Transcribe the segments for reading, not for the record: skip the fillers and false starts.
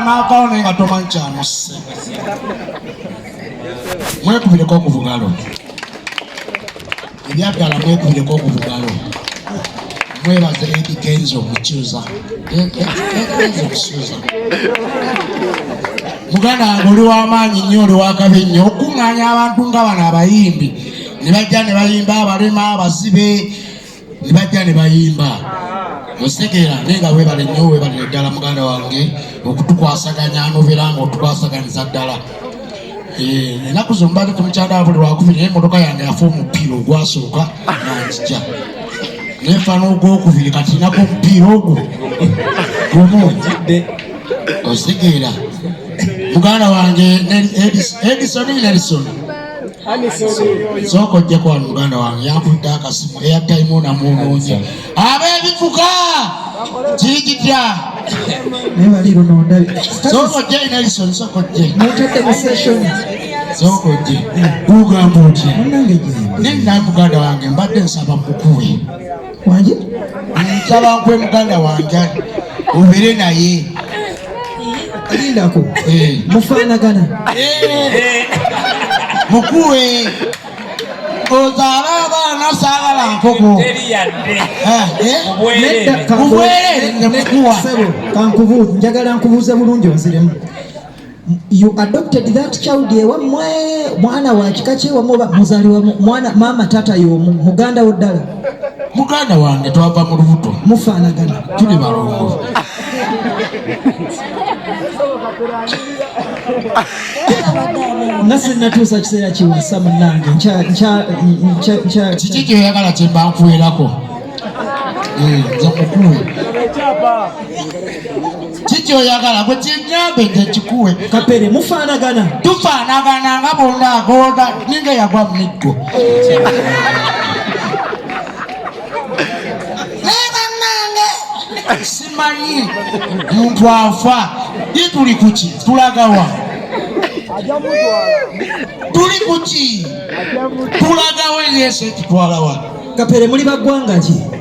n'avaawo naye nga tomankyamuse mwekubireko okuvugalo ebyaddala mwekubireko okuvugalo mwebaze Eddie Kenzo mukyuza muganda wange oli w'amaanyi nnyo oli wakabi nnyo okuŋŋaanya abantu nga bano abayimbi ne bajja ne bayimba abalema abazibe ne bajja ne bayimba osekeera naye nga weebale nnyo weebalire ddala muganda wange okutukwasaganya nobeera nga otukwasaganiza ddala ennaku zo mbadde tumukyanda buli lwakubiri naye emmotoka yange yafa omupiira ogwasooka nangijja nefa n'ogwokubiri kati nako omupiira ogwo gumu osekeera muganda wange Edison Nelson soko ojjeko wano muganda wange yankubidde akasimu eyatayimu namunoonye ab'ebivuga kiri kitya soko ojje Nelson soko ojje soko ojje gugamba otya nennaye muganda wange mbadde nsaba mukuwe nsaba nkwe muganda wange obeere naye lindako mufaanagana mukuwe ozaala abaana saagala nkoko mubwerere nemukuwa kankubuuza njagala nkubuuze bulungi onziremu you adopted that child ewammwe mwana wa kika kyewamu oba muzaalibwa mwana maama taata y'omu muganda wo ddala muganda wange twava mu lubuto mufaanagana tuli balongo nga sinatuusa kiseera kiwasa munnange kiki kyoyagala kyemba nkuweerako nze mukuwe kikyoyagala gwe kyenyambe nze kikuwe kapere mufaanagana tufaanagana nga bonna agonda ninga yagwa mu miggo simanyi muntu afa ye tuli kuki tulagawa tuli kuki tulagawa yesu ekitwalawa kapere muli baggwanga ki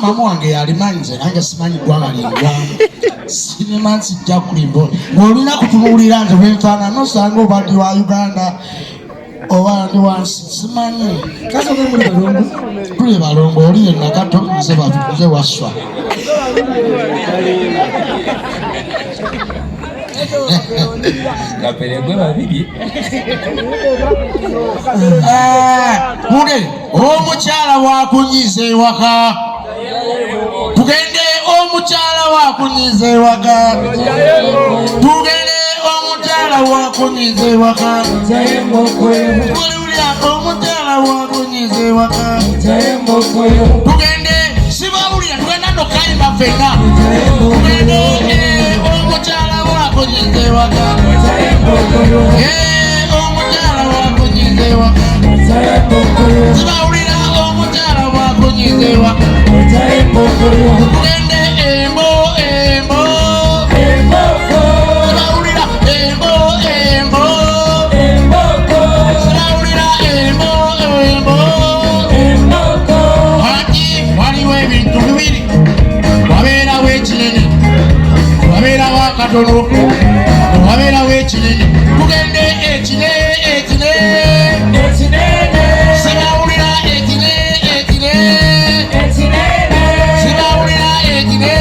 mama wange yalimanyi nze nange simanyi ggwanga lingwamu sinema nsijja kulimba ng'olina kutunuulira nze bwenfaanana osanga oba ndi wa Uganda oba ndi wansi simanyi kasobe muli balongo tuli balongo oli ye nakato nze waswa kaperegwe babiri mule omukyala wakunyiza ewaka tugende omukyala wakunyiza ewaka tugende omukyala wakunyiza ewaka waliwulyako omukyala wakunyiza ewaka tugende sibawulira tugenda nokayimba fenna tugende omukyala wakunyiza ewaka omukyala wakunyiza ewaka sibawulira omukyala wakunyiza ewaka tugende embo sibawulira embo sibawulira embo hati waliwo ebintu bibiri wabeerawo ekinene wabeerawo akatono wabeerawo ekinene tugende ekine sibawulira ekine sibawulira ekine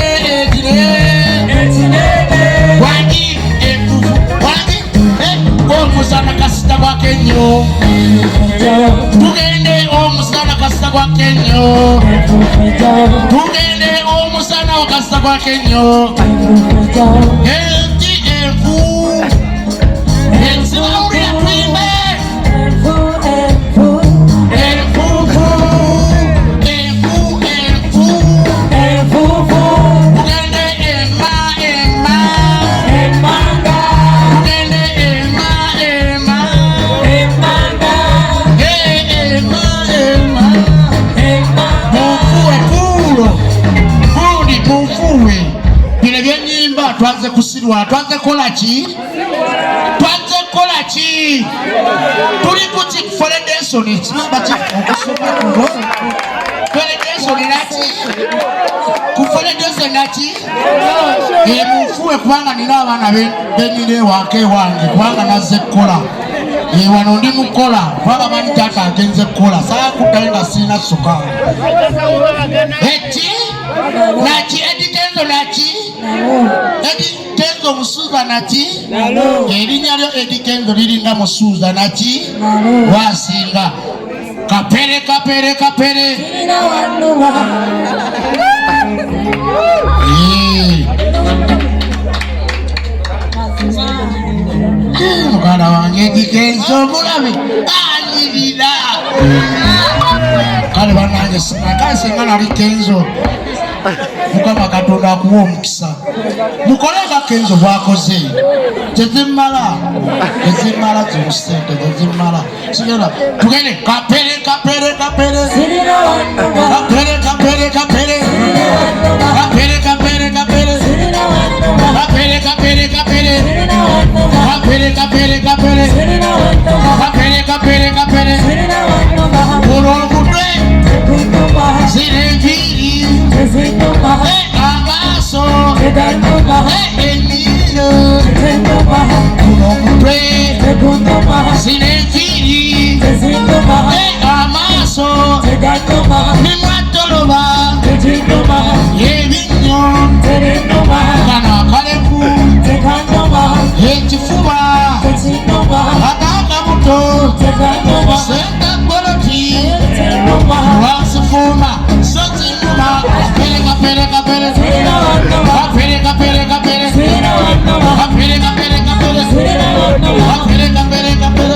wangi enfufu wangi omusana kasita gwake nnyo tugende omusana kasita gwake nnyo tugende omusana kasita gwake nnyo enti enfu sibawulira twimbe twanze kusirwa twanze kola ki tuli kuki Fredensoni kimamba ki okusoma kuno Fredensoni lati ku mufole dose naki mufuwe kubanga nina abaana benine wake wange kubanga nazze kukola wano ndi mukola kubanga bani taata agenze kukola saakuddayo nga sirina sukaaru eki naki Edikenzo naki Edikenzo Musuuza naki erinnya lyo Edikenzo liringa Musuuza naki wasinga kapere kapere kapere mukana wange Edikenzo mulabe anyirira kale banange singa nali Kenzo Mukama Katonda akuwa omukisa mukole nga Kenzo bwakoze tezimala zimusente tezimala sigala tugende kapere kapere kapere kapere kapere kapere kapere kapere kapere kapere kapere kapere kapere kapere kapere kapere kapere uromutwe zireviri amaso emino uromutwe zireviri amaso nimwatoloba ebinyo kana kaleku ekifuba akakabuto senta goloti wasifuma sotinuma kapere kapere kapere kapere kapere kapere kapere kapere kapere kapere kapere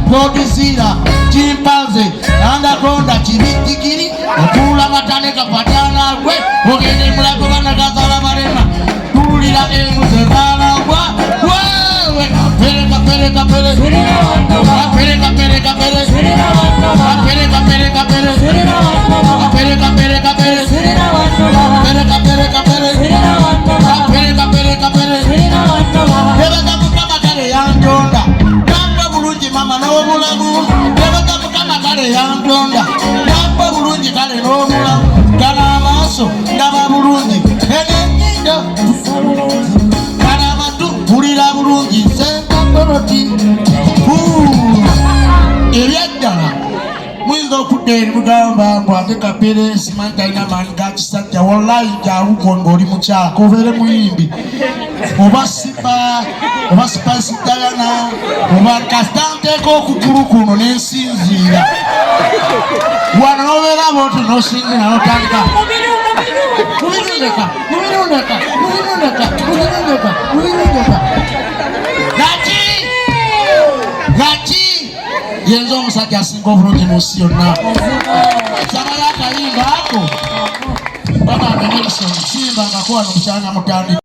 Kodizira chimpanze anakonda chibikikiri otula matane kapatana gwe ogende mulago bana gazala barema tulira emuze zala gwa wewe kapere kapere kapere kapere kapere kapere kapere kapere kapere kapere kapere kapere kapere kapere kapere kapere beba kama kale yanjonda mama n'obulamu yabaka mukama kale yantonda yamba bulungi kale n'obulamu kale amaaso ndaba bulungi enenyindo kale amatu mpulira bulungi senkakoloti ebyaddala muyinza okudda eri mugamba ngu ate kapere simanyi talina maanyi ga kisajja wallahi jalugo ng'oli mukyaka obeere muyimbi oba siba oba Spice Diana oba kastanteeko okugulu kuno nensinziira wano n'obeera bwoti n'osingira n'otandika mubirundeka mubirundeka mubirundeka mubirundeka mubirundeka gaki yenza omusajja asinga obulungi mu nsi yonna saba yakayimba ako baba amenye ebisonyi simbangako wano mukyanya mutandika